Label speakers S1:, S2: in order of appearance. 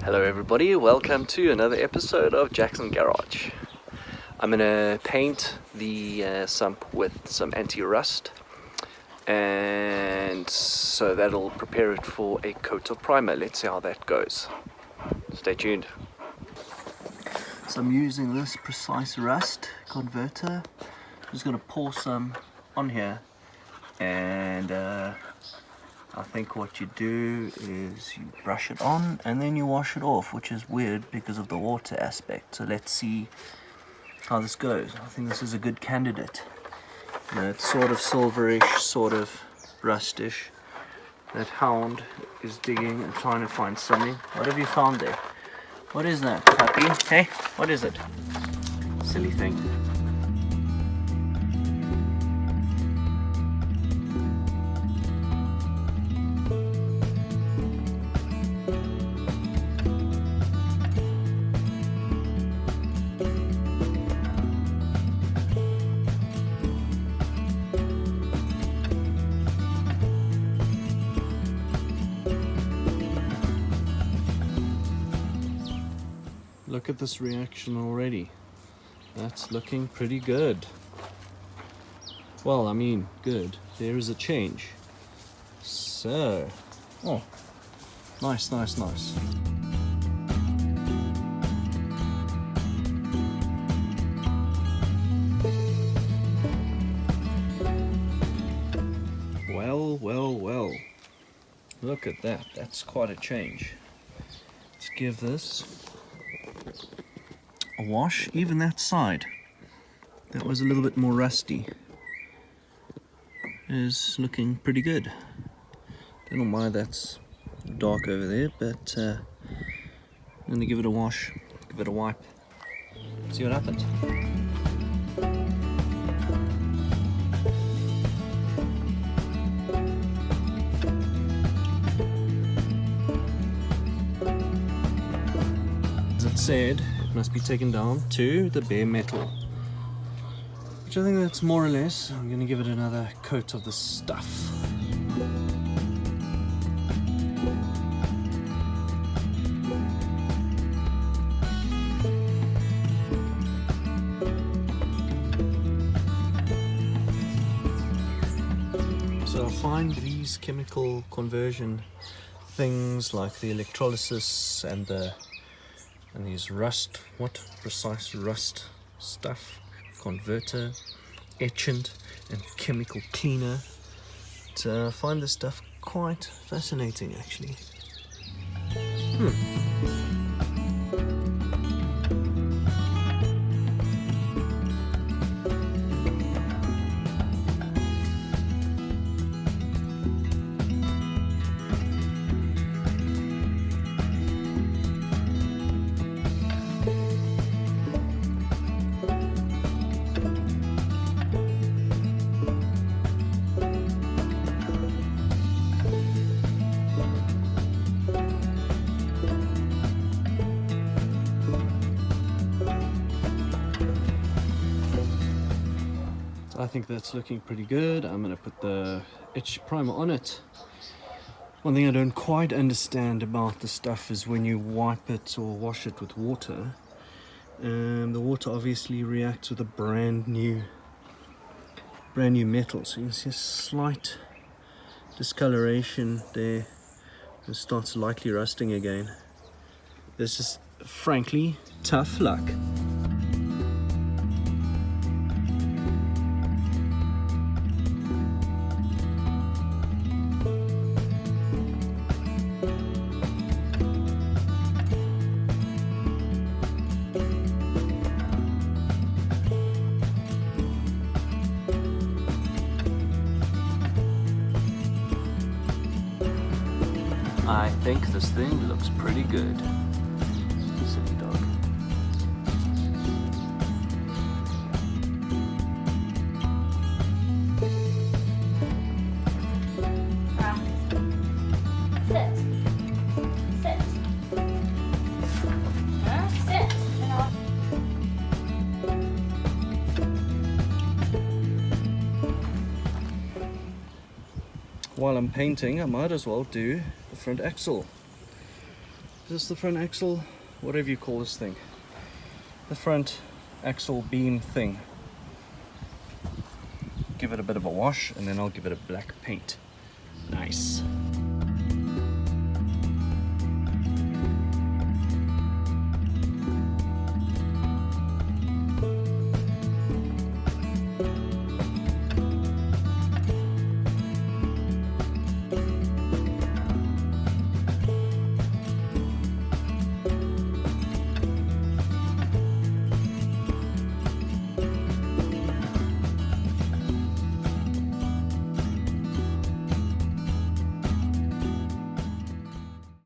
S1: Hello everybody, welcome to another episode of Jackson Garage. I'm going to paint the sump with some anti-rust, and so that'll prepare it for a coat of primer. Let's see how that goes. Stay tuned. So I'm using this precise rust converter. I'm just going to pour some on here, and I think what you do is you brush it on and then you wash it off, which is weird because of the water aspect. So let's see how this goes. I think this is a good candidate. You know, it's sort of silverish, sort of rustish. That hound is digging and trying to find something. What have you found there? What is that, puppy? Hey, what is it? Silly thing. Look at this reaction already. That's looking pretty good. Well, I mean, good. There is a change. So, oh, nice. Well. Look at that. That's quite a change. Let's give this a wash. Even that side that was a little bit more rusty is looking pretty good. Don't know why that's dark over there, but I'm gonna give it a wash, give it a wipe, see what happens. As it said, must be taken down to the bare metal, which I think that's more or less. I'm going to give it another coat of the stuff. So I find these chemical conversion things like the electrolysis and these rust, precise rust stuff, converter, etchant and chemical cleaner. I find this stuff quite fascinating actually. I think that's looking pretty good. I'm going to put the etch primer on it. One thing I don't quite understand about the stuff is when you wipe it or wash it with water, the water obviously reacts with a brand new metal. So you can see a slight discoloration there. It starts lightly rusting again. This is frankly tough luck. I think this thing looks pretty good. Silly dog.
S2: Sit. Sit.
S1: While I'm painting, I might as well do the front axle. Is this the front axle? Whatever you call this thing. The front axle beam thing. Give it a bit of a wash and then I'll give it a black paint. Nice.